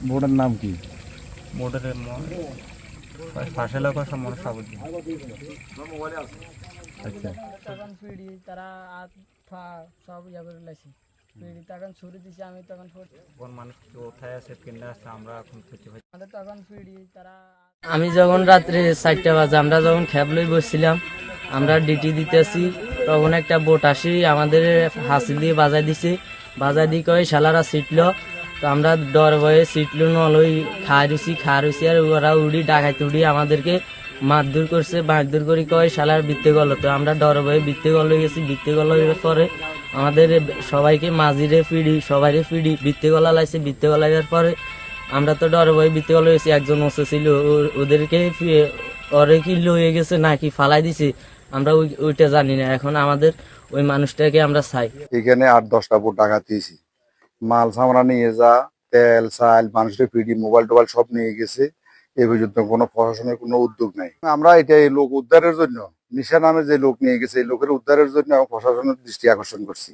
বোর্ডের নাম কি? বোর্ডের ফাঁসে লোক মনে সাবুদ্দিন। আচ্ছা, তখন পিড়ি তারা হাত পা সব ইয়া করে লাইছি। পিড়ি তখন ছুরি দিছে, আমি তখন কোন মানুষ কোথায় আছে কেন্দ্রে আছে আমরা এখন খুঁজে পাচ্ছি। আমাদের তখন পিড়ি তারা। আমি যখন রাত্রে 4টা বাজে আমরা যখন খেবলই বসছিলাম, আমরা ডিটি দিতেছি, তখন একটা বোট আসি আমাদের হাসি দিয়ে বাজাই দিছে। বাজাই দিয়ে কয়ে শালারা সিটলো, তো আমরা ডর ভয়ে সিটলো নলই খা রইছি আর ওরা উড়ি ডাকাইতে উড়ি আমাদেরকে মারধর করছে। মারধর করি কয় শালার বৃত্তে গেল, তো আমরা ডর ভয়ে বৃত্তে গল হয়ে গেছি। বৃত্তে গল হয়ে পরে আমাদের সবাইকে মাঝিরে ফিডি সবাইরে ফিডি বৃত্তে গলা লাইছে। বৃত্তে গলাইবার পরে আমরা তো ডর ভয়ে বৃত্তে গলা হয়েছি। একজন ওসে ছিল, ওদেরকে ওরে কি লয়ে গেছে নাকি ফালাই দিছে আমরা ওইটা জানি না। এখন আমাদের ওই মানুষটাকে আমরা চাই। এখানে 8-10টা বোট ডাকাত দিয়েছি। মাল সামরা নিয়ে যা, তেল চাল মানুষের পিডি মোবাইল টোবাইল সব নিয়ে গেছে। এ পর্যন্ত কোনো প্রশাসনের কোনো উদ্যোগ নাই। আমরা এটা এই লোক উদ্ধারের জন্য, নিশা নামে যে লোক নিয়ে গেছে এই লোকের উদ্ধারের জন্য প্রশাসনের দৃষ্টি আকর্ষণ করছি।